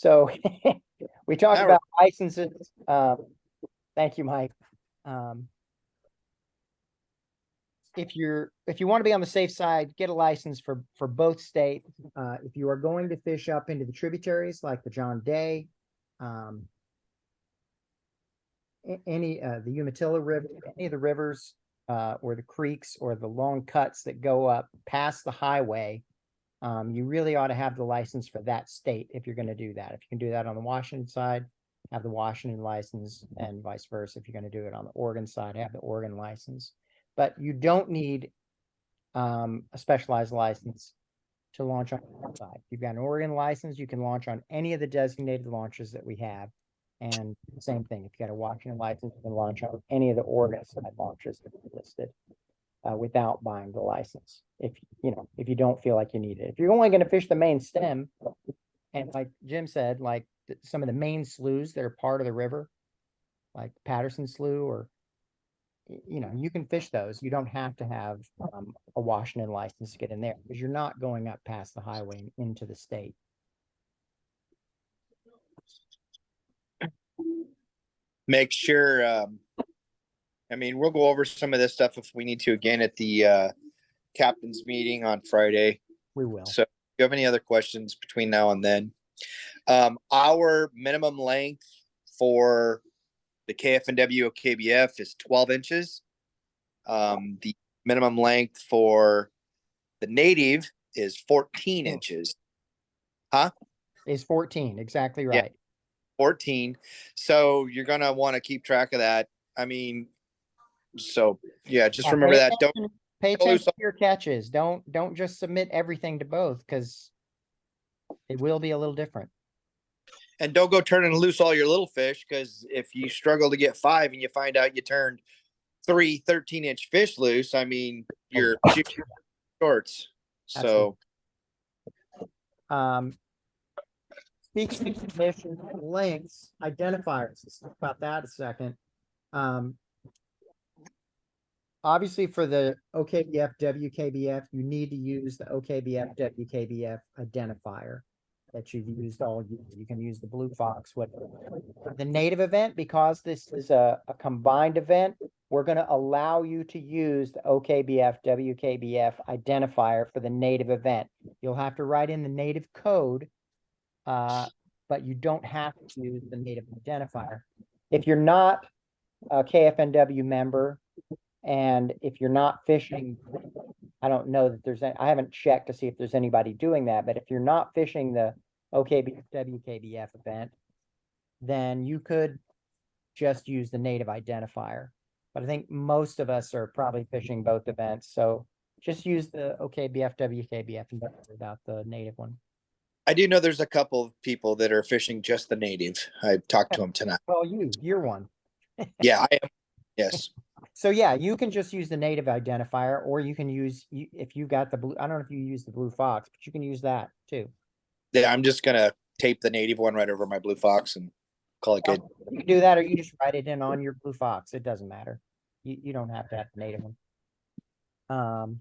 So we talked Now about licenses. Thank you, Mike. If you want to be on the safe side, get a license for both states. If you are going to fish up into the tributaries like the John Day, the Umatilla River, any of the rivers, or the creeks or the long cuts that go up past the highway, you really ought to have the license for that state if you're going to do that. If you can do that on the Washington side, have the Washington license, and vice versa. If you're going to do it on the Oregon side, have the Oregon license. But you don't need a specialized license to launch on the side. If you've got an Oregon license, you can launch on any of the designated launches that we have. And same thing, if you got a Washington license, you can launch on any of the Oregon side launches that are listed without buying the license. If you don't feel like you need it. If you're only going to fish the main stem, and like Jim said, like some of the main sloughs that are part of the river, like Patterson Slough, or you can fish those. You don't have to have a Washington license to get in there because you're not going up past the highway and into the state. Make sure, we'll go over some of this stuff if we need to again at the captain's meeting on Friday. We will. So if you have any other questions between now and then, our minimum length for the KFNW OKBF is 12 inches. The minimum length for the native is 14 inches. Huh? Is 14, exactly right. Yeah, 14. So you're going to want to keep track of that. Just remember that. Pay attention to your catches. Don't just submit everything to both, because it will be a little different. And don't go turning loose all your little fish, because if you struggle to get 5 and you find out you turned 3 13-inch fish loose, you're shorts. So speaking of fish lengths, identifiers, let's talk about that a second. Obviously for the OKBF WKBF, you need to use the OKBF WKBF identifier that you've used all year. You can use the Blue Fox. For the native event, because this is a combined event, we're going to allow you to use the OKBF WKBF identifier for the native event. You'll have to write in the native code, but you don't have to use the native identifier. If you're not a KFNW member, and if you're not fishing, I don't know that I haven't checked to see if there's anybody doing that, but if you're not fishing the OKBF WKBF event, then you could just use the native identifier. But I think most of us are probably fishing both events, so just use the OKBF WKBF and don't worry about the native one. I do know there's a couple of people that are fishing just the native. I talked to them tonight. Well, you're one. Yeah, I am. Yes. So yeah, you can just use the native identifier, or you can use, if you got the blue, I don't know if you use the Blue Fox, but you can use that too. Yeah, I'm just gonna tape the native one right over my Blue Fox and call it good. You can do that, or you just write it in on your Blue Fox. It doesn't matter. You don't have to have the native one.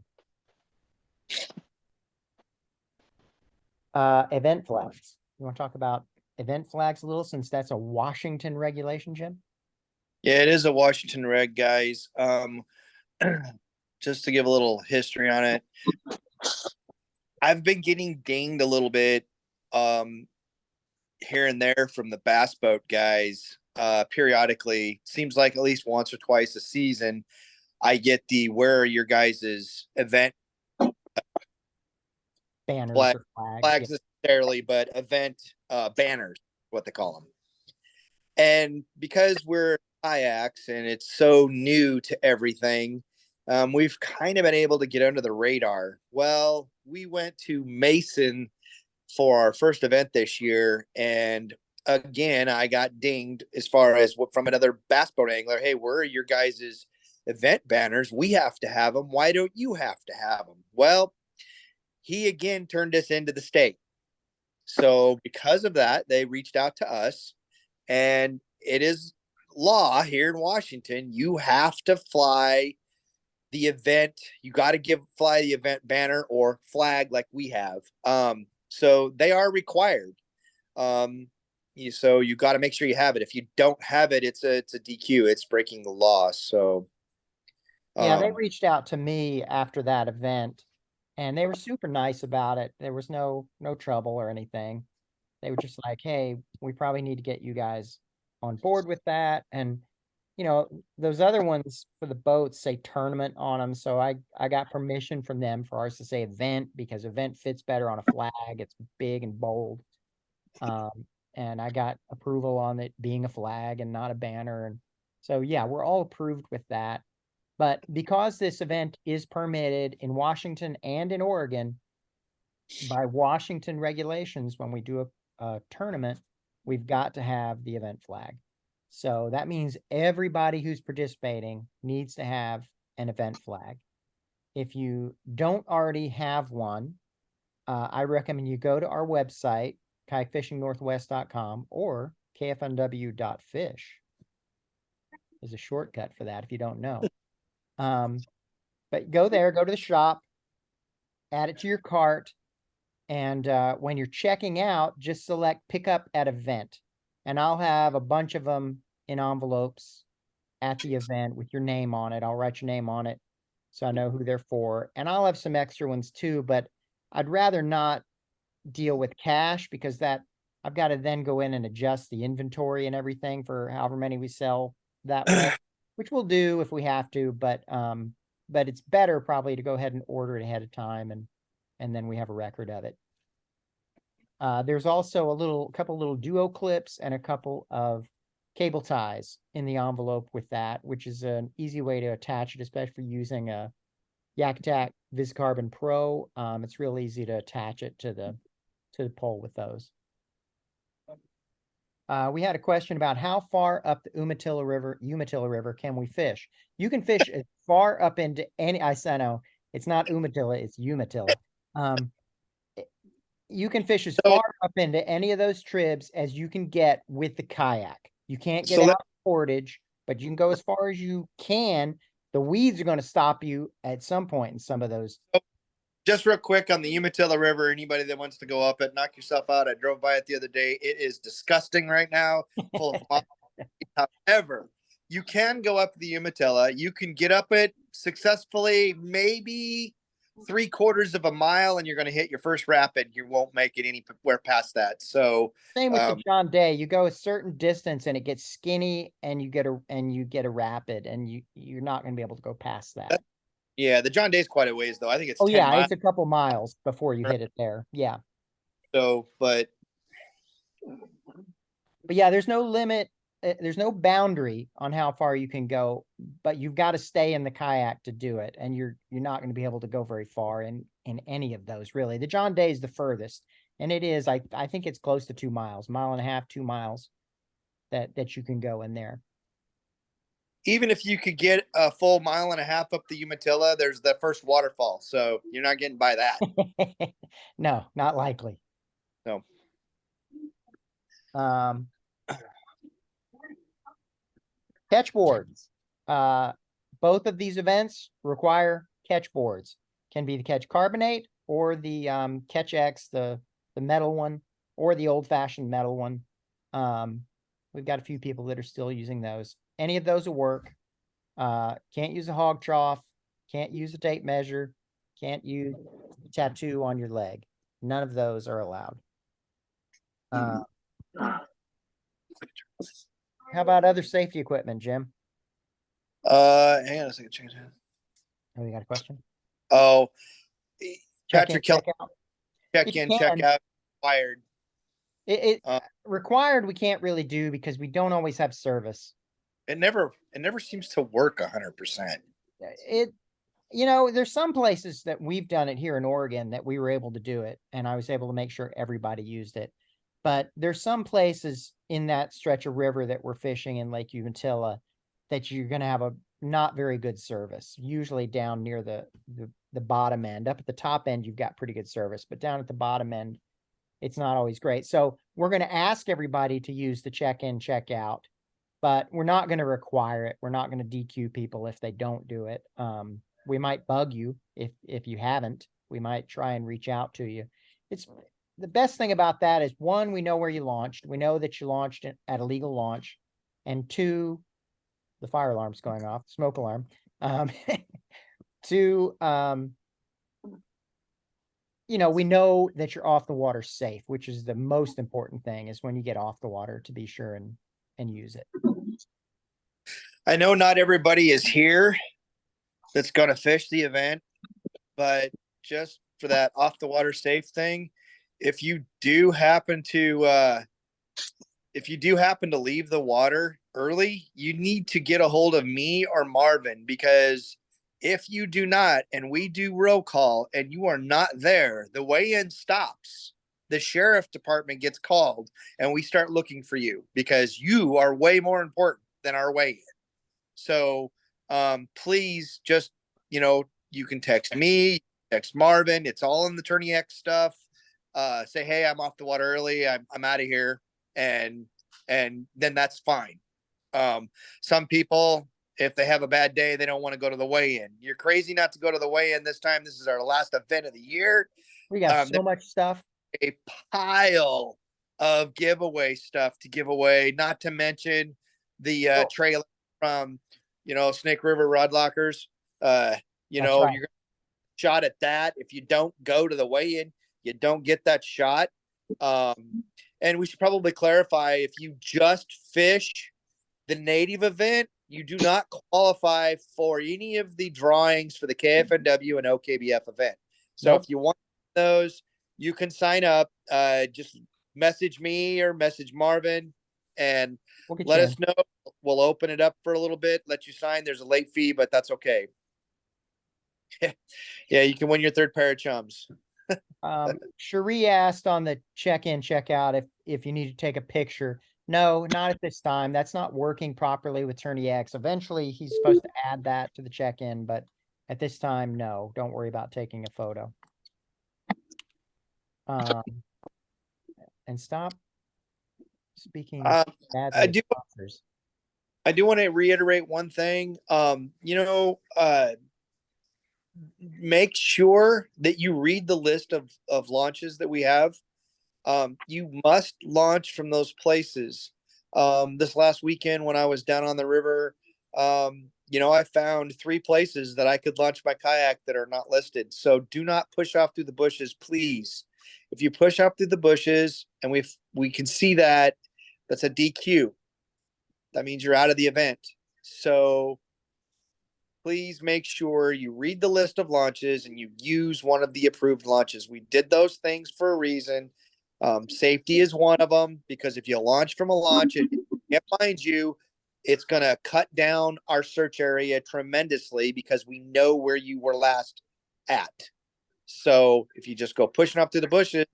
Event flags. You want to talk about event flags a little, since that's a Washington regulation, Jim? Yeah, it is a Washington reg, guys. Just to give a little history on it, I've been getting dinged a little bit here and there from the bass boat guys periodically. Seems like at least once or twice a season I get the "where are your guys' event banners flags yeah. Necessarily, but event banners, what they call them. And because we're kayaks and it's so new to everything, we've kind of been able to get under the radar. Well, we went to Mason for our first event this year, and again, I got dinged as far as from another bass boat angler. Hey, where are your guys' event banners? We have to have them. Why don't you have to have them? Well, he again turned us into the state. So because of that, they reached out to us, and it is law here in Washington. You have to fly the event. You got to fly the event banner or flag like we have. So they are required. So you got to make sure you have it. If you don't have it, it's a DQ. It's breaking the law. So Yeah, they reached out to me after that event and they were super nice about it. There was no trouble or anything. They were just like, hey, we probably need to get you guys on board with that. And those other ones for the boats say tournament on them. So I got permission from them for ours to say event because event fits better on a flag. It's big and bold. And I got approval on it being a flag and not a banner. And so, yeah, we're all approved with that. But because this event is permitted in Washington and in Oregon by Washington regulations, when we do a tournament, we've got to have the event flag. So that means everybody who's participating needs to have an event flag. If you don't already have one, I recommend you go to our website, kayakfishingnorthwest.com or kfnw.fish is a shortcut for that if you don't know. But go there, go to the shop, add it to your cart, and when you're checking out, just select pick up at event. And I'll have a bunch of them in envelopes at the event with your name on it. I'll write your name on it so I know who they're for. And I'll have some extra ones too, but I'd rather not deal with cash because that I've got to then go in and adjust the inventory and everything for however many we sell that way, which we'll do if we have to, but it's better probably to go ahead and order it ahead of time and then we have a record of it. There's also a couple little duo clips and a couple of cable ties in the envelope with that, which is an easy way to attach it, especially using a Yak Attack Viscarbon Pro. It's real easy to attach it to the pole with those. We had a question about how far up the Umatilla River can we fish? You can fish as far up into any, I know it's not Umatilla, it's Umatilla. You can fish as far up into any of those tribs as you can get with the kayak. You can't get out of portage, but you can go as far as you can. The weeds are going to stop you at some point in some of those. Just real quick on the Umatilla River, anybody that wants to go up it, knock yourself out. I drove by it the other day. It is disgusting right now, full of mud. However, you can go up the Umatilla. You can get up it successfully, maybe 3/4 of a mile, and you're going to hit your first rapid. You won't make it anywhere past that. So same with the John Day. You go a certain distance and it gets skinny, and you get a rapid, and you're not going to be able to go past that. Yeah, the John Day's quite a ways though. I think it's 10 yeah, miles. it's a couple miles before you hit it there. Yeah. So, but yeah, there's no limit. There's no boundary on how far you can go, but you've got to stay in the kayak to do it, and you're not going to be able to go very far in any of those really. The John Day is the furthest, and it is I think it's close to 2 miles, 1.5 miles, 2 miles that you can go in there. Even if you could get a full 1.5 miles up the Umatilla, there's the first waterfall. So you're not getting by that. No, not likely. No. Catch boards. Both of these events require catch boards. Can be the Catch Carbonate or the Catch X, the metal one, or the old-fashioned metal one. We've got a few people that are still using those. Any of those will work. Can't use a hog trough. Can't use a tape measure. Can't use a tattoo on your leg. None of those are allowed. How about other safety equipment, Jim? Hang on a second. Oh, you got a question? Oh, Check Patrick in, Kelly, check out. check in, check out, required. It required we can't really do because we don't always have service. It never seems to work 100%. There's some places that we've done it here in Oregon that we were able to do it, and I was able to make sure everybody used it. But there's some places in that stretch of river that we're fishing in Lake Umatilla that you're going to have a not very good service. Usually down near the bottom end. Up at the top end, you've got pretty good service, but down at the bottom end, it's not always great. So we're going to ask everybody to use the check-in, check-out, but we're not going to require it. We're not going to DQ people if they don't do it. We might bug you if you haven't. We might try and reach out to you. the best thing about that is, one, we know where you launched. We know that you launched at a legal launch. And two, the fire alarm's going off, smoke alarm. Two, you know, we know that you're off the water safe, which is the most important thing, is when you get off the water to be sure and use it. I know not everybody is here that's going to fish the event, but just for that off the water safe thing, if you do happen to leave the water early, you need to get a hold of me or Marvin, because if you do not, and we do roll call and you are not there, the weigh-in stops. The sheriff department gets called and we start looking for you because you are way more important than our weigh-in. So please just, you can text me, text Marvin. It's all in the Tourney X stuff. Say, hey, I'm off the water early. I'm out of here. And then that's fine. Some people, if they have a bad day, they don't want to go to the weigh-in. You're crazy not to go to the weigh-in this time. This is our last event of the year. We got so much stuff. A pile of giveaway stuff to give away, not to mention the trailer from, Snake River Rod Lockers. Right. You're shot at that. If you don't go to the weigh-in, you don't get that shot. And we should probably clarify, if you just fish the native event, you do not qualify for any of the drawings for the KFNW and OKBF event. So If you want those, you can sign up. Just message me or message Marvin and let us know. We'll open it up for a little bit, let you sign. There's a late fee, but that's okay. Yeah, you can win your third pair of chums. Cherie asked on the check-in, check-out if you need to take a picture. No, not at this time. That's not working properly with Tourney X. Eventually, he's supposed to add that to the check-in, but at this time, no. Don't worry about taking a photo. And stop speaking badly of sponsors. I do want to reiterate one thing. Make sure that you read the list of launches that we have. You must launch from those places. This last weekend when I was down on the river, I found 3 places that I could launch my kayak that are not listed. So do not push off through the bushes, please. If you push off through the bushes and we can see that, that's a DQ. That means you're out of the event. So please make sure you read the list of launches and you use one of the approved launches. We did those things for a reason. Safety is one of them, because if you launch from a launch and can't find you, it's going to cut down our search area tremendously because we know where you were last at. So if you just go pushing up through the bushes,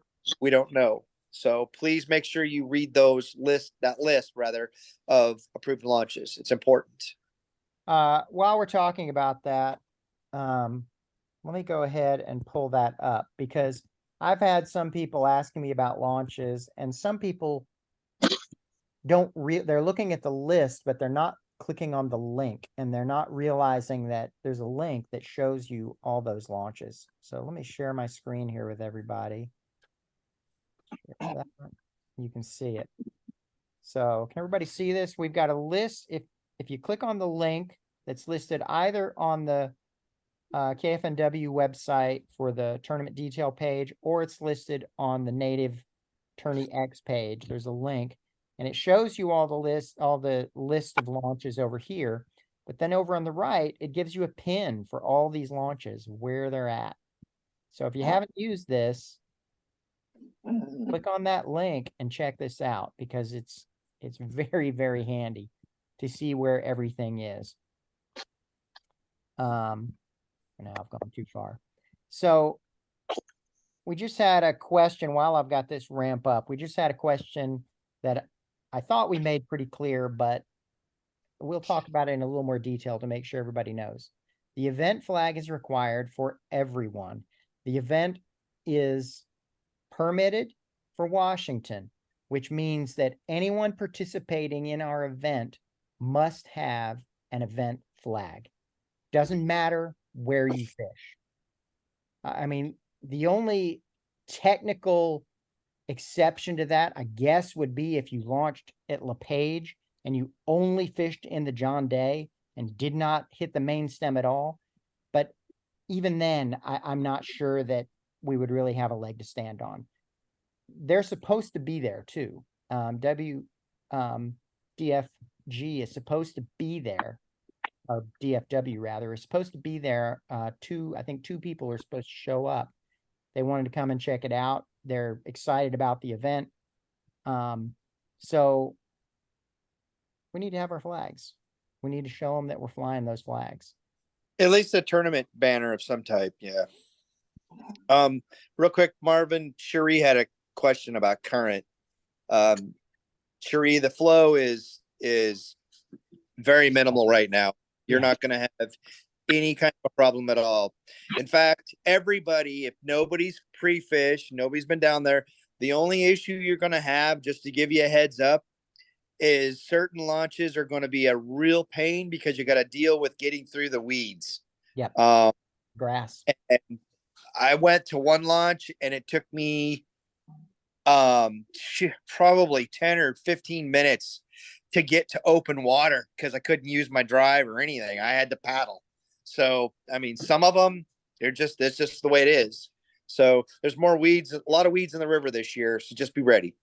we don't know. So please make sure you read that list of approved launches. It's important. While we're talking about that, let me go ahead and pull that up, because I've had some people asking me about launches, and some people they're looking at the list, but they're not clicking on the link, and they're not realizing that there's a link that shows you all those launches. So let me share my screen here with everybody. You can see it. So can everybody see this? We've got a list. If you click on the link that's listed either on the KFNW website for the tournament detail page, or it's listed on the native Tourney X page, there's a link, and it shows you all the list of launches over here. But then over on the right, it gives you a pin for all these launches, where they're at. So if you haven't used this, click on that link and check this out, because it's very, very handy to see where everything is. Now I've gone too far. So we just had a question while I've got this ramp up. We just had a question that I thought we made pretty clear, but we'll talk about it in a little more detail to make sure everybody knows. The event flag is required for everyone. The event is permitted for Washington, which means that anyone participating in our event must have an event flag. Doesn't matter where you fish. I mean, the only technical exception to that, I guess, would be if you launched at LePage and you only fished in the John Day and did not hit the main stem at all. But even then, I'm not sure that we would really have a leg to stand on. They're supposed to be there too. DFG is supposed to be there, or DFW rather, is supposed to be there. I think two people are supposed to show up. They wanted to come and check it out. They're excited about the event. So we need to have our flags. We need to show them that we're flying those flags. At least a tournament banner of some type. Yeah. Real quick, Marvin, Cherie had a question about current. Cherie, the flow is very minimal right now. You're not going to have any kind of a problem at all. In fact, everybody, if nobody's pre-fished, nobody's been down there, the only issue you're going to have, just to give you a heads up, is certain launches are going to be a real pain because you got to deal with getting through the weeds. Yep. Grass. And I went to one launch and it took me probably 10 or 15 minutes to get to open water because I couldn't use my drive or anything. I had to paddle. So, I mean, some of them, it's just the way it is. So there's more weeds, a lot of weeds in the river this year. So just be ready.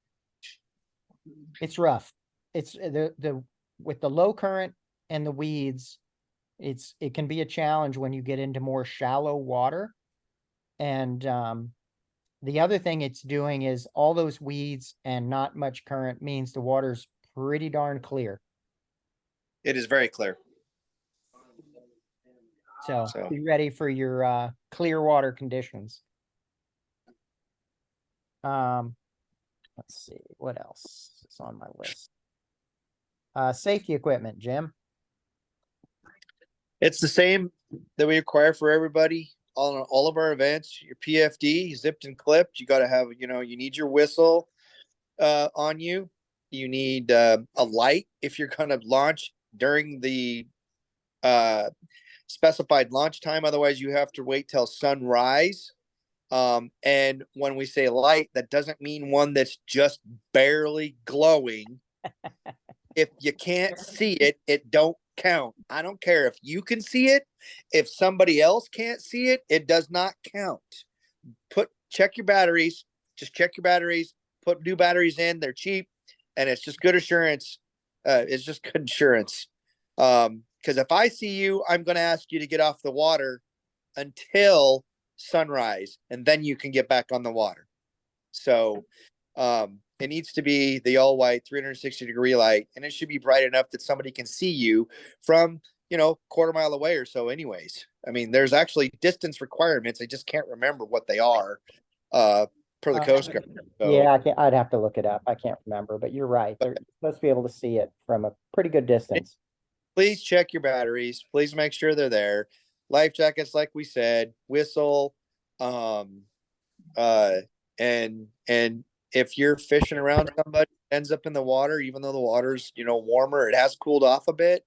It's rough. It's with the low current and the weeds, it can be a challenge when you get into more shallow water. And the other thing it's doing is all those weeds and not much current means the water's pretty darn clear. It is very clear. So be ready for your clear water conditions. Let's see what else is on my list. Safety equipment, Jim. It's the same that we require for everybody on all of our events. Your PFD zipped and clipped. You got to have, you need your whistle on you. You need a light if you're going to launch during the specified launch time. Otherwise, you have to wait till sunrise. And when we say light, that doesn't mean one that's just barely glowing. If you can't see it, it don't count. I don't care if you can see it. If somebody else can't see it, it does not count. Check your batteries. Just check your batteries. Put new batteries in. They're cheap, and it's just good assurance. It's just good insurance. Because if I see you, I'm going to ask you to get off the water until sunrise, and then you can get back on the water. So it needs to be the all white 360-degree light, and it should be bright enough that somebody can see you from, quarter mile away or so anyways. I mean, there's actually distance requirements. I just can't remember what they are per the Coast Guard. So, yeah, I'd have to look it up. I can't remember, but you're right. They're supposed to be able to see it from a pretty good distance. Please check your batteries. Please make sure they're there. Life jackets, like we said, whistle, and if you're fishing around somebody ends up in the water, even though the water's, warmer, it has cooled off a bit,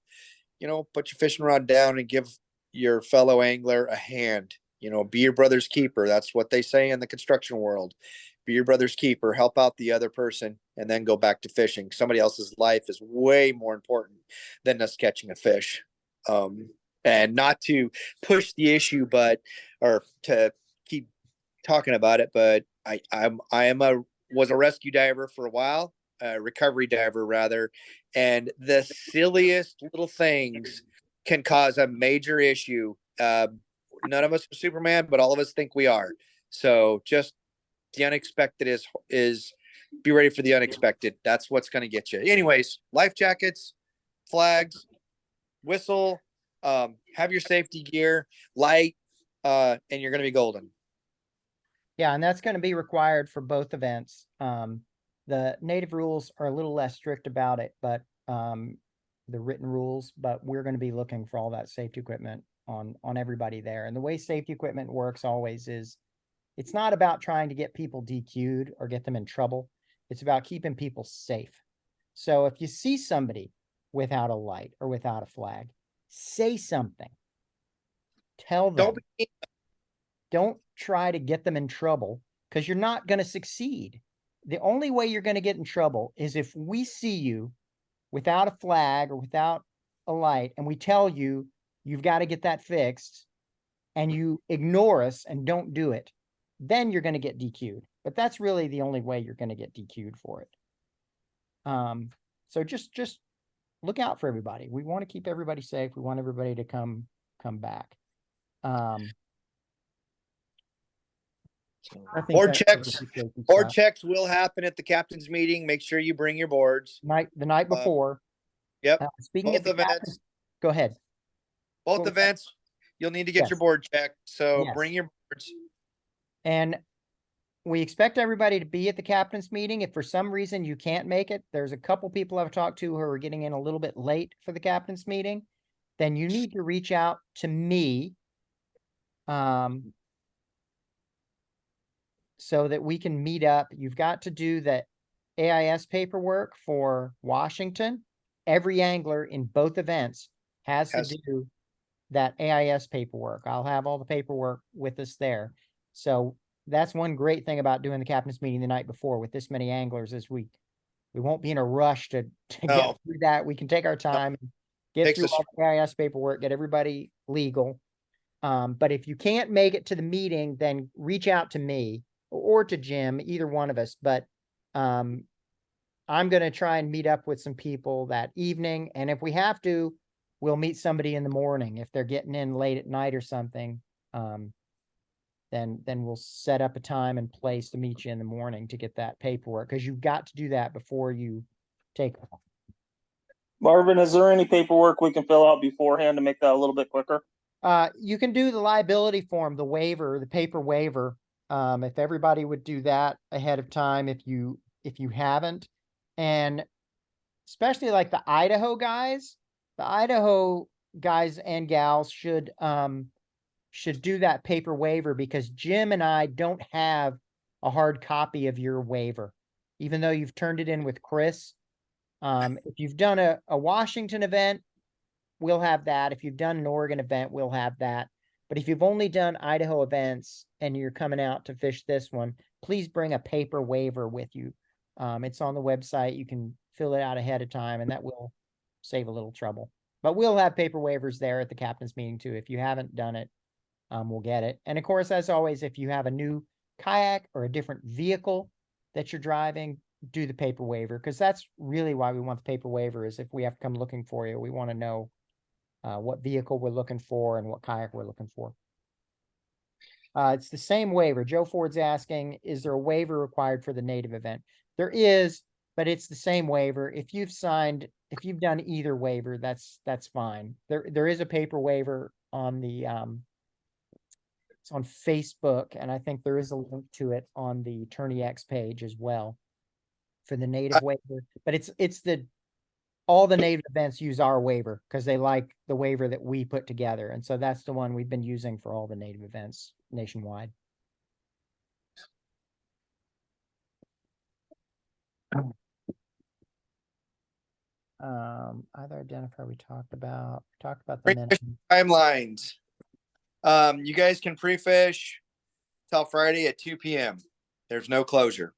put your fishing rod down and give your fellow angler a hand. Be your brother's keeper. That's what they say in the construction world. Be your brother's keeper, help out the other person, and then go back to fishing. Somebody else's life is way more important than us catching a fish. And not to push the issue, or to keep talking about it, but was a rescue diver for a while, a recovery diver rather, and the silliest little things can cause a major issue. None of us are Superman, but all of us think we are. So just the unexpected is be ready for the unexpected. That's what's going to get you. Anyways, life jackets, flags, whistle, have your safety gear, light, and you're going to be golden. Yeah, and that's going to be required for both events. The native rules are a little less strict about it, but the written rules, but we're going to be looking for all that safety equipment on everybody there. And the way safety equipment works always is it's not about trying to get people DQ'd or get them in trouble. It's about keeping people safe. So if you see somebody without a light or without a flag, say something. Tell them. Don't try to get them in trouble, because you're not going to succeed. the only way you're going to get in trouble is if we see you without a flag or without a light and we tell you you've got to get that fixed and you ignore us and don't do it, then you're going to get DQ'd. But that's really the only way you're going to get DQ'd for it. So just look out for everybody. We want to keep everybody safe. We want everybody to come back. Board checks will happen at the captain's meeting. Make sure you bring your boards. The night before. Yep. Speaking of the events, go ahead. Both events, you'll need to get your board checked. So bring your boards. And we expect everybody to be at the captain's meeting. If for some reason you can't make it, there's a couple people I've talked to who are getting in a little bit late for the captain's meeting. Then you need to reach out to me. So that we can meet up. You've got to do the AIS paperwork for Washington. Every angler in both events has to do that AIS paperwork. I'll have all the paperwork with us there. So that's one great thing about doing the captain's meeting the night before with this many anglers is we won't be in a rush to get through that. We can take our time, get through all the AIS paperwork, get everybody legal. But if you can't make it to the meeting, then reach out to me or to Jim, either one of us. But I'm going to try and meet up with some people that evening. And if we have to, we'll meet somebody in the morning. If they're getting in late at night or something, then we'll set up a time and place to meet you in the morning to get that paperwork. Because you've got to do that before you take off. Marvin, is there any paperwork we can fill out beforehand to make that a little bit quicker? You can do the liability form, the waiver, the paper waiver. If everybody would do that ahead of time, if you haven't, and especially like the Idaho guys and gals should do that paper waiver, because Jim and I don't have a hard copy of your waiver, even though you've turned it in with Chris. If you've done a Washington event, we'll have that. If you've done an Oregon event, we'll have that. But if you've only done Idaho events and you're coming out to fish this one, please bring a paper waiver with you. It's on the website. You can fill it out ahead of time, and that will save a little trouble. But we'll have paper waivers there at the captain's meeting too. If you haven't done it, we'll get it. And of course, as always, if you have a new kayak or a different vehicle that you're driving, do the paper waiver, because that's really why we want the paper waiver, is if we have to come looking for you, we want to know what vehicle we're looking for and what kayak we're looking for. It's the same waiver. Joe Ford's asking, is there a waiver required for the native event? There is, but it's the same waiver. If you've done either waiver, that's fine. There is a paper waiver on the it's on Facebook, and I think there is a link to it on the Tourney X page as well for the native waiver. But it's all the native events use our waiver because they like the waiver that we put together. And so that's the one we've been using for all the native events nationwide. Either identifier we talked about the minimum timelines. You guys can pre-fish till Friday at 2 p.m. There's no closure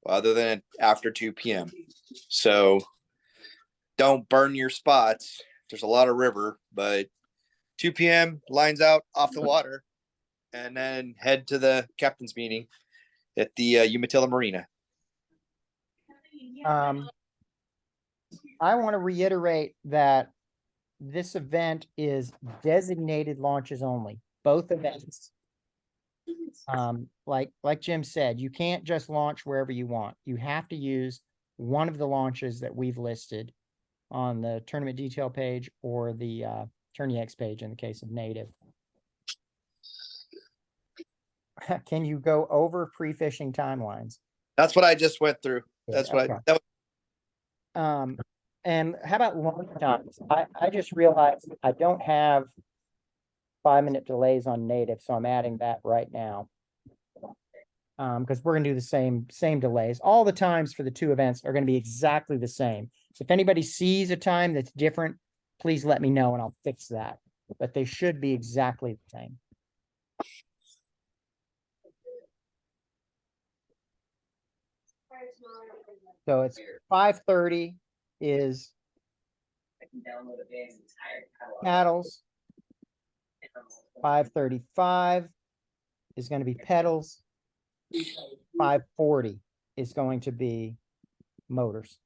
other than after 2 p.m. So don't burn your spots. There's a lot of river, but 2 p.m. lines out off the water, and then head to the captain's meeting at the Umatilla Marina. I want to reiterate that this event is designated launches only, both events. Like Jim said, you can't just launch wherever you want. You have to use one of the launches that we've listed on the tournament detail page or the Tourney X page in the case of native. Can you go over pre-fishing timelines? That's what I just went through. That's what and how about launch times? I just realized I don't have 5-minute delays on native, so I'm adding that right now. Because we're gonna do the same delays. All the times for the two events are gonna be exactly the same. So if anybody sees a time that's different, please let me know and I'll fix that. But they should be exactly the same. So it's 5:30 is paddles. 5:35 is going to be pedals. 5:40 is going to be motors.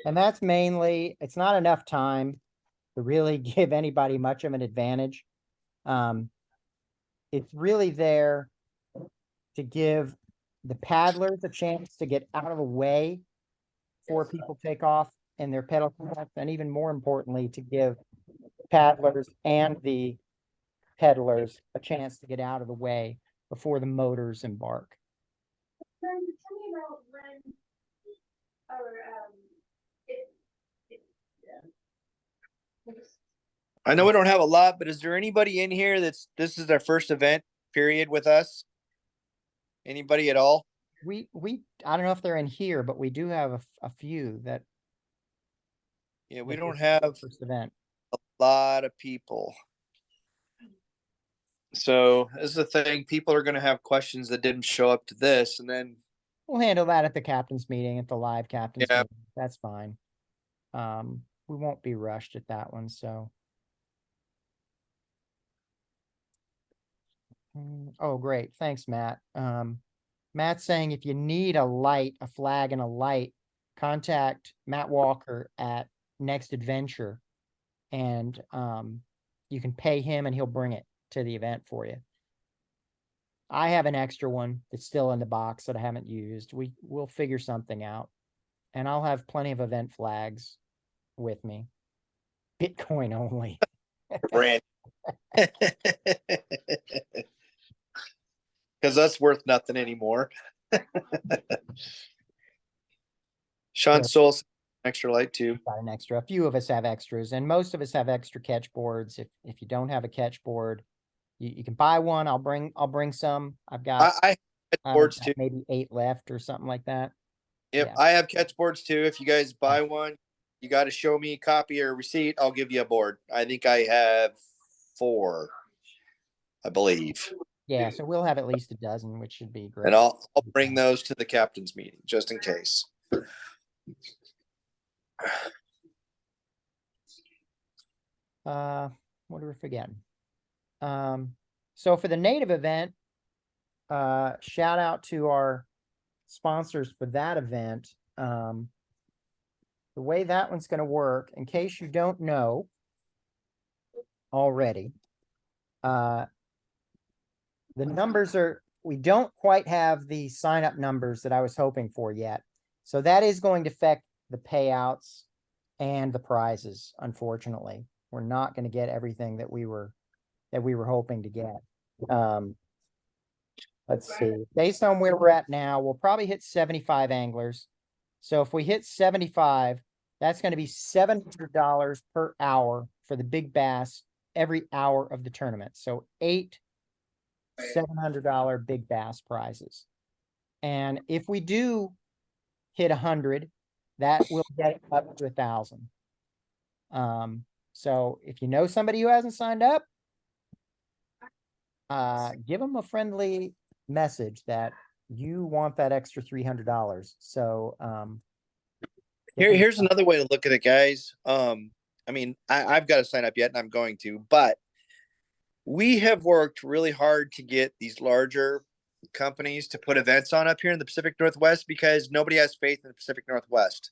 And that's mainly, it's not enough time to really give anybody much of an advantage. It's really there to give the paddlers a chance to get out of the way before people take off in their pedal class, and even more importantly, to give paddlers and the pedalers a chance to get out of the way before the motors embark. Tell me about when, or, I know we don't have a lot, but is there anybody in here this is their first event period with us? Anybody at all? We, I don't know if they're in here, but we do have a few that. Yeah, we that don't this is their have first event. a lot of people. So this is the thing, people are gonna have questions that didn't show up to this, and then We'll handle that at the captain's meeting, at the live captain's Yeah. meeting. That's fine. We won't be rushed at that one, so. Oh, great. Thanks, Matt. Matt's saying if you need a light, a flag and a light, contact Matt Walker at Next Adventure. And you can pay him and he'll bring it to the event for you. I have an extra one that's still in the box that I haven't used. We'll figure something out. And I'll have plenty of event flags with me. Bitcoin only. brand. Because that's worth nothing anymore. Sean Yeah. Soul, extra light too. Got an extra. A few of us have extras, and most of us have extra catch boards. If you don't have a catch board, you can buy one. I'll bring some. I've got I have catch boards too. maybe 8 left or something like that. Yep, Yeah. I have catch boards too. If you guys buy one, you got to show me a copy or a receipt. I'll give you a board. I think I have 4, I believe, Yeah, so we'll have at least a dozen, which should be great. and I'll bring those to the captain's meeting just in case. What are we forgetting? So for the native event, shout out to our sponsors for that event. The way that one's going to work, in case you don't know already, the numbers are, we don't quite have the sign up numbers that I was hoping for yet. So that is going to affect the payouts and the prizes. Unfortunately, we're not going to get everything that we were hoping to get. Let's see, based on where we're at now, we'll probably hit 75 anglers. So if we hit 75, that's going to be $700 per hour for the big bass every hour of the tournament. So 8 $700 big bass prizes. And if we do hit 100, that will get up to 1,000. So if you know somebody who hasn't signed up, give them a friendly message that you want that extra $300. So Here's another way to look at it, guys. I mean, I've got to sign up yet, and I'm going to, but we have worked really hard to get these larger companies to put events on up here in the Pacific Northwest because nobody has faith in the Pacific Northwest.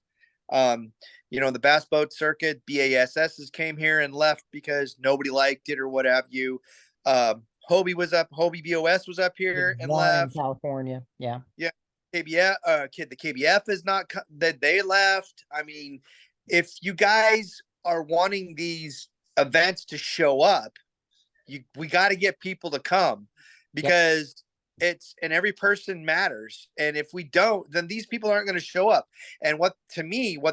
You know, the bass boat circuit, BASS's came here and left because nobody liked it or what have you. Hobie BOS was up here and left. In California, yeah. Yeah, KBF, the KBF is not that they left. I mean, if you guys are wanting these events to show up, we got to get people to come because it's, and every person matters. And if we don't, then these people aren't going to show up. And what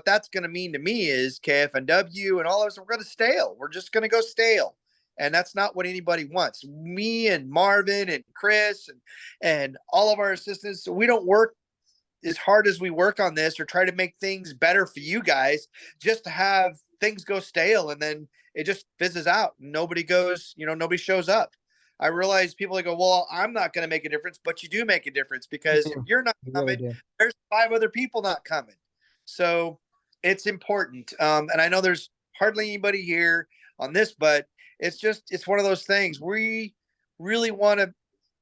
that's going to mean to me is KFNW and all of us, we're going to stale. We're just going to go stale. And that's not what anybody wants. Me and Marvin and Chris and all of our assistants, we don't work as hard as we work on this or try to make things better for you guys just to have things go stale and then it just fizzes out. Nobody goes, nobody shows up. I realize people go, well, I'm not going to make a difference, but you do make a difference because if you're not You really coming, do. there's 5 other people not coming. So it's important. And I know there's hardly anybody here on this, but it's one of those things. We really want to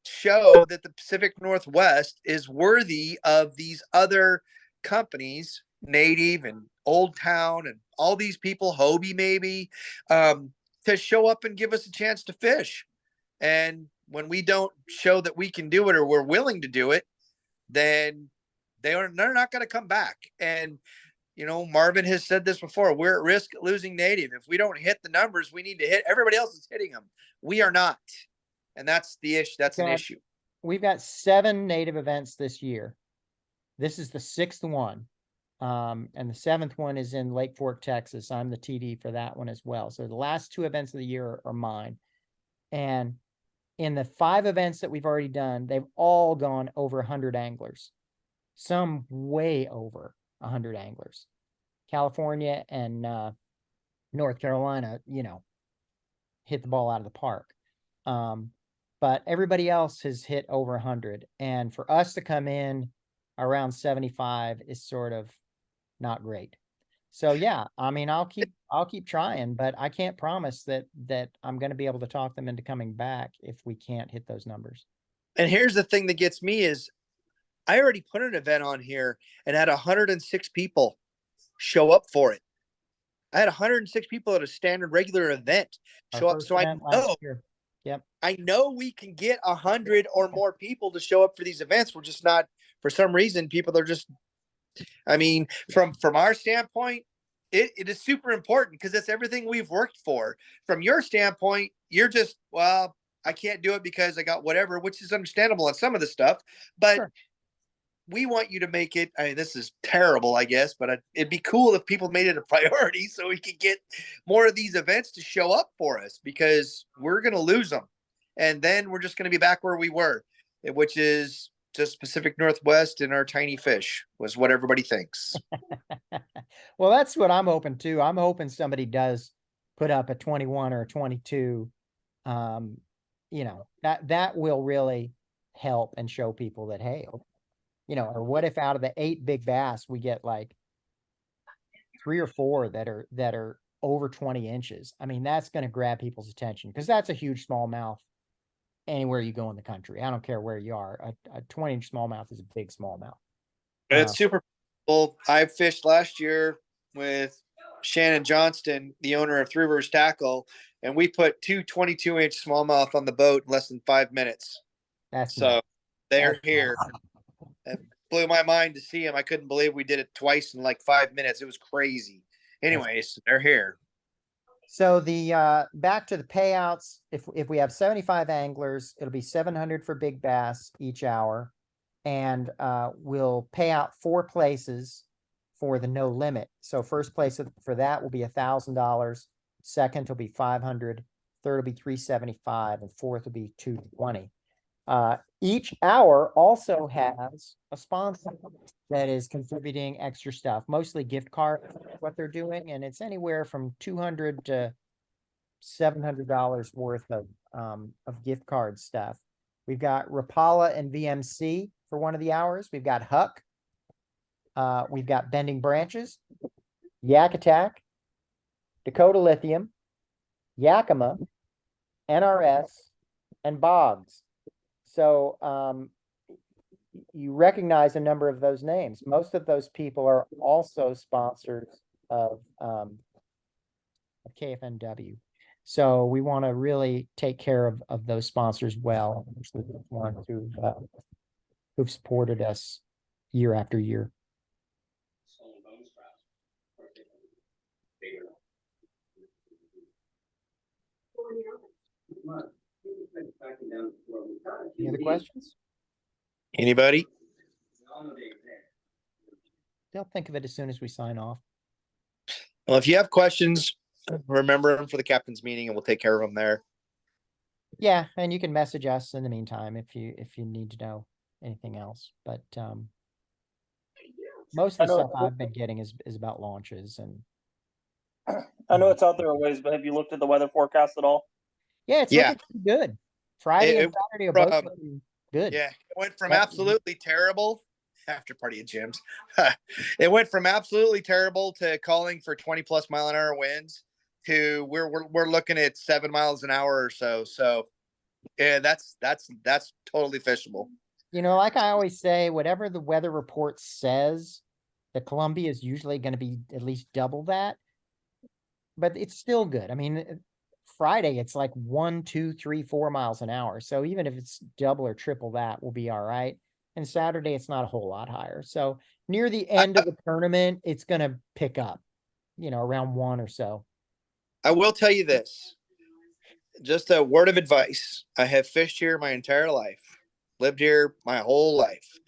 show that the Pacific Northwest is worthy of these other companies, Native and Old Town and all these people, Hobie maybe, to show up and give us a chance to fish. And when we don't show that we can do it or we're willing to do it, then they're not going to come back. And Marvin has said this before. We're at risk of losing Native. If we don't hit the numbers we need to hit, everybody else is hitting them. We are not. And that's the issue. That's an issue. We've got 7 Native events this year. This is the 6th one. And the 7th one is in Lake Fork, Texas. I'm the TD for that one as well. So the last 2 events of the year are mine. And in the 5 events that we've already done, they've all gone over 100 anglers. Some way over 100 anglers. California and North Carolina, hit the ball out of the park. But everybody else has hit over 100. And for us to come in around 75 is sort of not great. So yeah, I mean, I'll keep trying, but I can't promise that I'm going to be able to talk them into coming back if we can't hit those numbers. And here's the thing that gets me is I already put an event on here and had 106 people show up for it. I had 106 people at a standard regular event show up. So I know, yep. I know we can get 100 or more people to show up for these events. We're just not, for some reason, people are just, I mean, from our standpoint, it is super important because it's everything we've worked for. From your standpoint, you're just, well, I can't do it because I got whatever, which is understandable on some of the stuff, but sure. We want you to make it. I mean, this is terrible, I guess, but it'd be cool if people made it a priority so we could get more of these events to show up for us because we're going to lose them. And then we're just going to be back where we were, which is just Pacific Northwest and our tiny fish was what everybody thinks. Well, that's what I'm hoping too. I'm hoping somebody does put up a 21 or a 22. That will really help and show people that, hey, or what if out of the 8 big bass, we get like 3 or 4 that are over 20 inches. I mean, that's going to grab people's attention because that's a huge smallmouth anywhere you go in the country. I don't care where you are. A 20-inch smallmouth is a big smallmouth. It's super cool. I fished last year with Shannon Johnston, the owner of Three Rivers Tackle, and we put 2 22-inch smallmouth on the boat in less than 5 minutes. That's so nice. They're here. It blew my mind to see them. I couldn't believe we did it twice in like 5 minutes. It was crazy. Anyways, they're here. So the back to the payouts, if we have 75 anglers, it'll be 700 for big bass each hour. And we'll pay out 4 places for the no limit. So first place for that will be $1,000. Second will be $500. Third will be $375, and fourth will be $220. Each hour also has a sponsor that is contributing extra stuff, mostly gift card, what they're doing, and it's anywhere from $200 to $700 worth of gift card stuff. We've got Rapala and VMC for one of the hours. We've got Huck. We've got Bending Branches, Yak Attack, Dakota Lithium, Yakima, NRS, and Boggs. So you recognize a number of those names. Most of those people are also sponsors of KFNW. So we want to really take care of those sponsors well, the ones who've supported us year after year. Any other questions? Anybody? They'll think of it as soon as we sign off. Well, if you have questions, remember them for the captain's meeting and we'll take care of them there. Yeah, and you can message us in the meantime if you need to know anything else. But most of the stuff I've been getting is about launches. And I know it's out there a ways, but have you looked at the weather forecast at all? yeah, it's looking pretty good. Friday It and went Saturday are both from looking good. yeah, it went from That- absolutely terrible after party at gyms. It went from absolutely terrible to calling for 20+ mile an hour winds to we're looking at 7 miles an hour or so. So yeah, that's totally fishable. You know, like I always say, whatever the weather report says, the Columbia is usually going to be at least double that. But it's still good. I mean, Friday it's like 1, 2, 3, 4 miles an hour. So even if it's double or triple that, we'll be all right. And Saturday it's not a whole lot higher. So near the end of the tournament, it's going to pick up, you know, around 1 or so. I will tell you this, just a word of advice. I have fished here my entire life, lived here my whole life.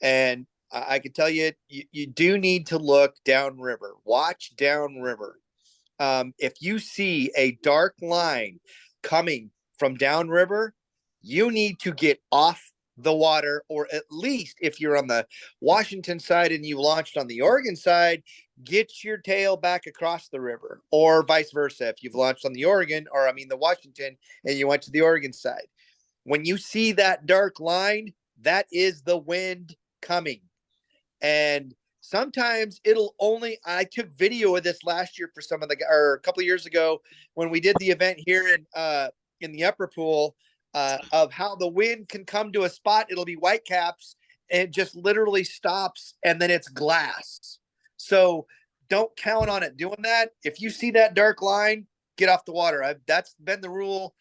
And I can tell you, you do need to look downriver, watch downriver. If you see a dark line coming from downriver, you need to get off the water, or at least if you're on the Washington side and you launched on the Oregon side, get your tail back across the river, or vice versa. If you've launched on the Oregon, or I mean the Washington, and you went to the Oregon side, when you see that dark line, that is the wind coming. And sometimes it'll only, I took video of this last year for some of the, or a couple of years ago when we did the event here in the upper pool, of how the wind can come to a spot. It'll be white caps and it just literally stops and then it's glass. So don't count on it doing that. If you see that dark line, get off the water. That's been the rule,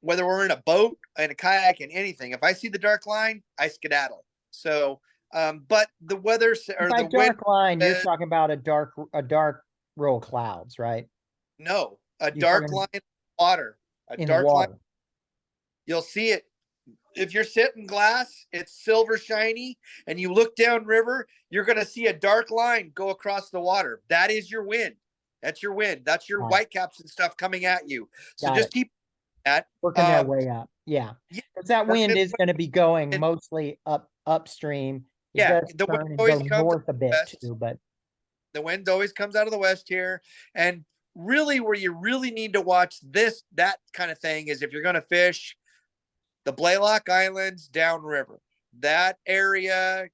whether we're in a boat, in a kayak, and anything. If I see the dark line, I skedaddle. So, but the weather or By the wind, dark line, you're talking about a dark row of clouds, right? no, a You're dark talking line in water, a in the dark line. water. You'll see it. If you're sitting glass, it's silver shiny, and you look down river, you're going to see a dark line go across the water. That is your wind. That's your wind. That's your Right. white caps and stuff coming at you. So Got just it. keep that. Working their way up. Yeah. Yeah, Because that working wind its is going to be going and- mostly upstream. It yeah, does the wind turn and always go comes north a bit west. too, but The wind always comes out of the west here. And really, where you really need to watch that kind of thing is if you're going to fish the Blaylock Islands downriver. That area,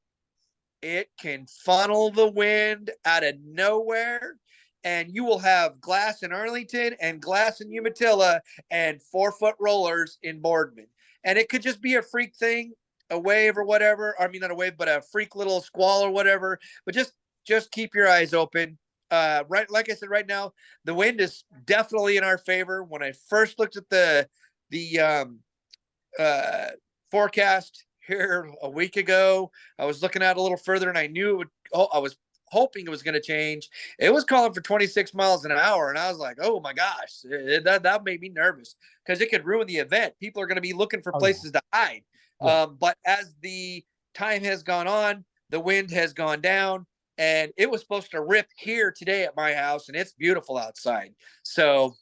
it can funnel the wind out of nowhere, and you will have glass in Arlington and glass in Umatilla and 4-foot rollers in Boardman. And it could just be a freak thing, a wave or whatever. I mean, not a wave, but a freak little squall or whatever. But just keep your eyes open. Right, like I said, right now the wind is definitely in our favor. When I first looked at the forecast here a week ago, I was looking at a little further and I knew it would, I was hoping it was going to change. It was calling for 26 miles an hour. And I was like, oh my gosh, that made me nervous because it could ruin the event. People are going to be looking for places to hide. Yeah. But as the time has gone on, the wind has gone down, and it was supposed to rip here today at my house, and it's beautiful outside. So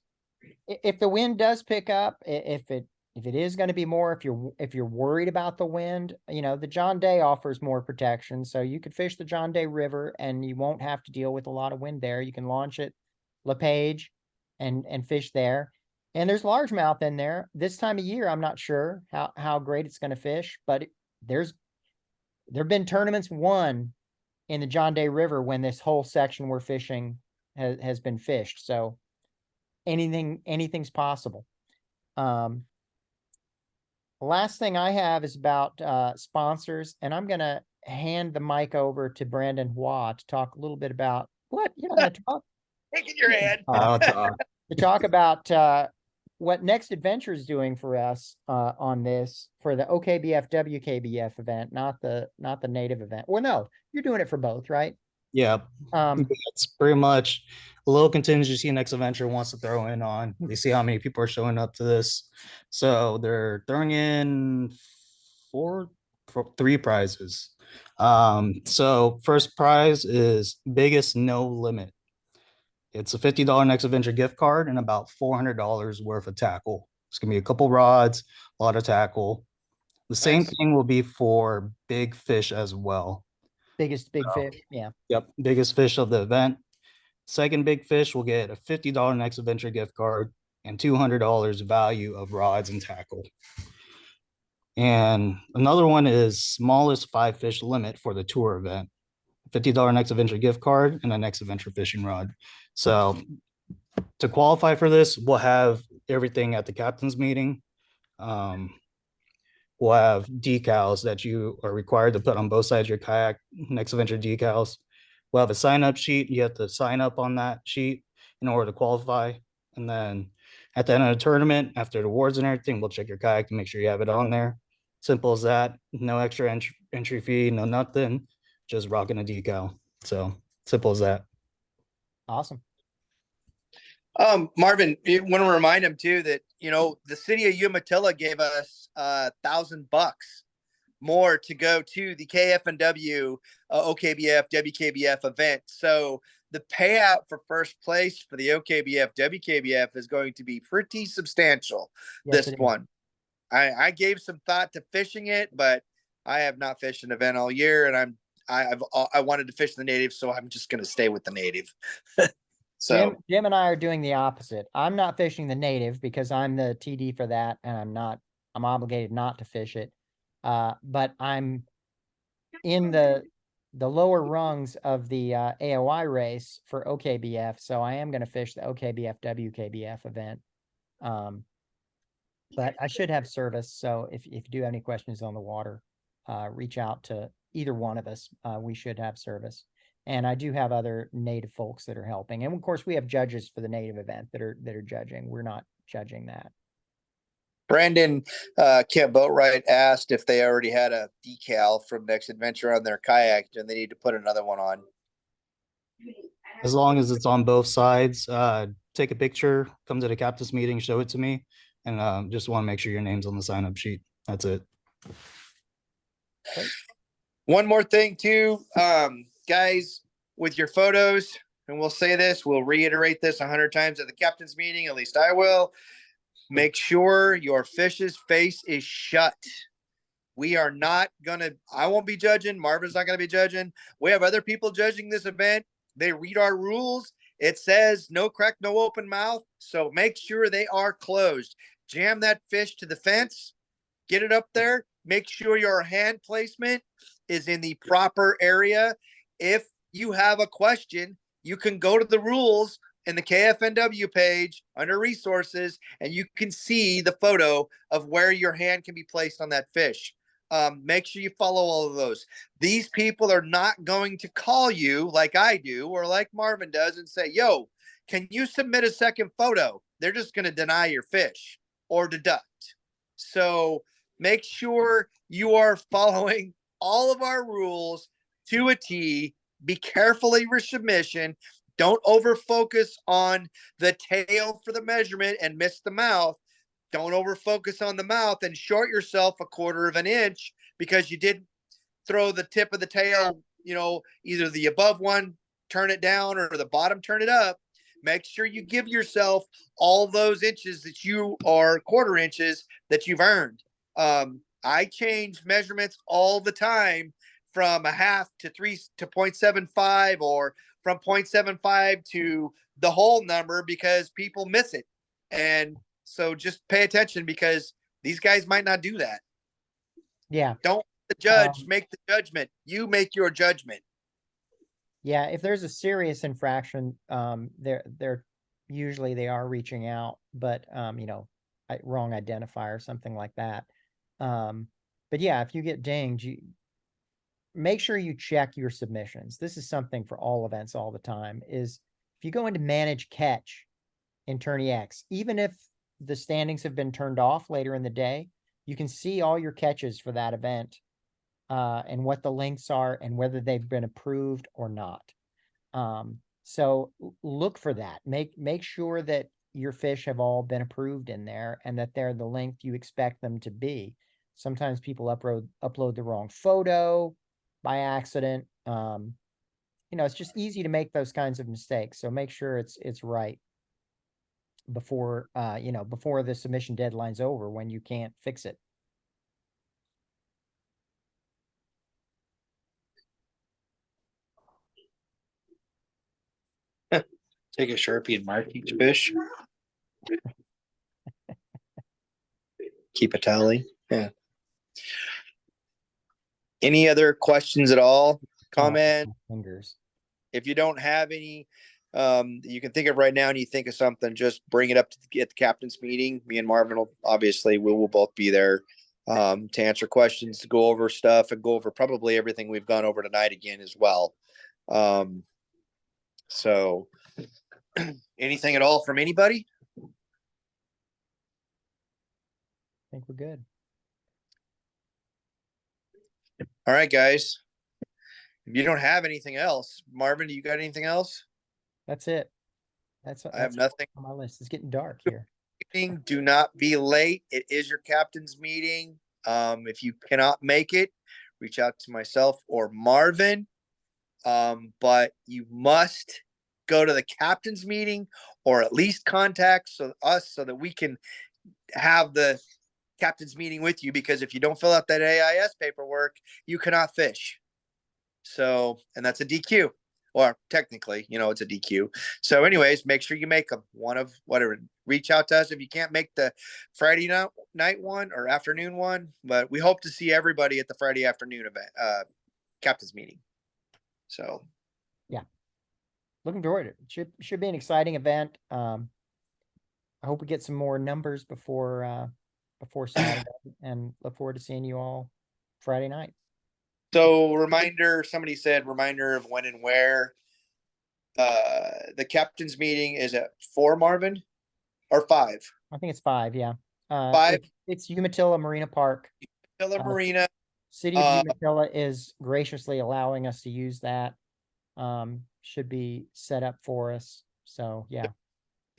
if the wind does pick up, if it is going to be more, if you're worried about the wind, you know, the John Day offers more protection. So you could fish the John Day River and you won't have to deal with a lot of wind there. You can launch at LePage and fish there. And there's largemouth in there. This time of year, I'm not sure how great it's going to fish, but there've been tournaments won in the John Day River when this whole section we're fishing has been fished. So anything's possible. The last thing I have is about sponsors, and I'm going to hand the mic over to Brandon Hua to talk a little bit about what you're going to talk. take in your head. To talk about what Next Adventure is doing for us on this for the OKBF WKBF event, not the native event. Well, no, you're doing it for both, right? Yeah, it's pretty much a little contingency Next Adventure wants to throw in on. They see how many people are showing up to this. So they're throwing in three prizes. So first prize is biggest no limit. It's a $50 Next Adventure gift card and about $400 worth of tackle. It's gonna be a couple rods, a lot of tackle. The same Nice. thing will be for big fish as well. Biggest big fish. Yeah. Yep, biggest fish of the event. Second big fish will get a $50 Next Adventure gift card and $200 value of rods and tackle. And another one is smallest 5 fish limit for the tour event. $50 next adventure gift card and a next adventure fishing rod. So to qualify for this, we'll have everything at the captain's meeting. We'll have decals that you are required to put on both sides of your kayak, next adventure decals. We'll have a sign up sheet. You have to sign up on that sheet in order to qualify. And then at the end of the tournament, after the awards and everything, we'll check your kayak to make sure you have it on there. Simple as that. No extra entry fee, no nothing, just rocking a decal. So simple as that. Awesome. Marvin, you want to remind him too that, you know, the city of Umatilla gave us $1,000 more to go to the KFNW OKBF WKBF event. So the payout for first place for the OKBF WKBF is going to be pretty substantial. Yes, This it is. one, I gave some thought to fishing it, but I have not fished an event all year, and I wanted to fish the native, so I'm just going to stay with the native. So Jim and I are doing the opposite. I'm not fishing the native because I'm the TD for that, and I'm obligated not to fish it. But I'm in the lower rungs of the AOI race for OKBF, so I am going to fish the OKBF WKBF event. But I should have service, so if you do have any questions on the water, reach out to either one of us. We should have service. And I do have other native folks that are helping. And of course, we have judges for the native event that are judging. We're not judging that. Brandon Kent Boatwright asked if they already had a decal from Next Adventure on their kayak and they need to put another one on. As long as it's on both sides, take a picture, come to the captain's meeting, show it to me, and just want to make sure your name's on the sign up sheet. That's it. Great. One more thing too, guys, with your photos, and we'll say this, we'll reiterate this 100 times at the captain's meeting, at least I will. Make sure your fish's face is shut. We are not gonna, I won't be judging. Marvin's not gonna be judging. We have other people judging this event. They read our rules. It says no crack, no open mouth. So make sure they are closed. Jam that fish to the fence, get it up there. Make sure your hand placement is in the proper area. If you have a question, you can go to the rules in the KFNW page under resources, and you can see the photo of where your hand can be placed on that fish. Make sure you follow all of those. These people are not going to call you like I do or like Marvin does and say, yo, can you submit a second photo? They're just going to deny your fish or deduct. So make sure you are following all of our rules to a T. Be careful of your submission. Don't over focus on the tail for the measurement and miss the mouth. Don't over focus on the mouth and short yourself 1/4 of an inch because you didn't throw the tip of the tail, you know, either the above one, turn it down, or the bottom, turn it up. Make sure you give yourself all those inches that you are 1/4 inches that you've earned. I change measurements all the time from 1/2 to 3 to 0.75 or from 0.75 to the whole number because people miss it. And so just pay attention because these guys might not do that. Yeah. Don't let the judge make the judgment. You make your judgment. Yeah. If there's a serious infraction, they're usually they are reaching out, but you know, wrong identifier, something like that. But yeah, if you get dinged, make sure you check your submissions. This is something for all events all the time, is if you go into manage catch in Tourney X, even if the standings have been turned off later in the day, you can see all your catches for that event and what the links are and whether they've been approved or not. So look for that. Make sure that your fish have all been approved in there and that they're the length you expect them to be. Sometimes people upload the wrong photo by accident. You know, it's just easy to make those kinds of mistakes. So make sure it's right before you know, before the submission deadline's over when you can't fix it. Take a Sharpie and mark each fish. Keep a tally. Yeah. Any other questions at all? Oh, Comment? fingers. If you don't have any, you can think of right now and you think of something, just bring it up to the captain's meeting. Me and Marvin will obviously we will both be there to answer questions, to go over stuff, and go over probably everything we've gone over tonight again as well. So anything at all from anybody? I think we're good. All right, guys. If you don't have anything else, Marvin, do you got anything else? That's it. That's I have that's nothing. on my list. It's getting dark here. Do not be late. It is your captain's meeting. If you cannot make it, reach out to myself or Marvin. But you must go to the captain's meeting or at least contact us so that we can have the captain's meeting with you, because if you don't fill out that AIS paperwork, you cannot fish. So, and that's a DQ, or technically, it's a DQ. So anyways, make sure you make them one of whatever. Reach out to us if you can't make the Friday night one or afternoon one, but we hope to see everybody at the Friday afternoon event, captain's meeting. So yeah, looking forward to it. Should be an exciting event. I hope we get some more numbers before Saturday, and look forward to seeing you all Friday night. So somebody said reminder of when and where. The captain's meeting is at 4, Marvin, or 5? I think it's 5. Yeah. 5. It's Umatilla Marina Park. Umatilla Marina. City of Umatilla is graciously allowing us to use that. Should be set up for us. So yeah.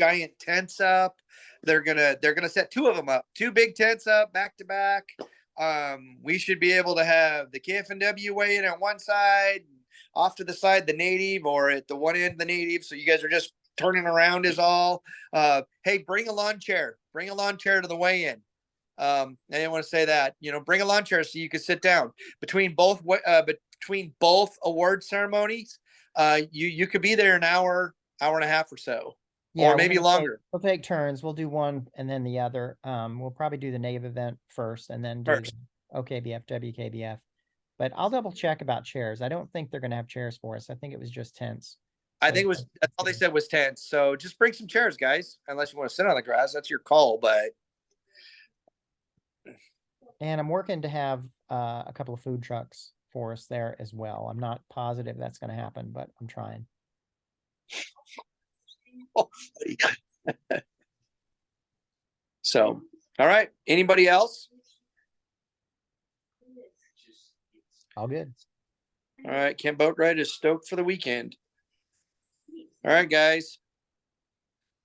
Giant tents up. They're gonna set 2 of them up. 2 big tents up back to back. We should be able to have the KFNW weigh in at one side, off to the side the native, or at the one end the native. So you guys are just turning around is all. Hey, bring a lawn chair. Bring a lawn chair to the weigh-in. I didn't want to say that. Bring a lawn chair so you can sit down between both award ceremonies. You could be there an hour and a half or so, Yeah, or maybe longer. We'll take turns. We'll do one and then the other. We'll probably do the native event first and then do the OKBF, WKBF. But I'll double check about chairs. I don't think they're going to have chairs for us. I think it was just tents. I think that's all they said was tents. So just bring some chairs, guys, unless you want to sit on the grass. That's your call, but. And I'm working to have a couple of food trucks for us there as well. I'm not positive that's going to happen, but I'm trying. So, all right. Anybody else? All good. All right. Camp Boat Ride is stoked for the weekend. All right, guys.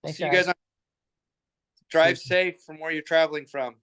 Thanks, See you guys. Drive safe from where you're traveling from.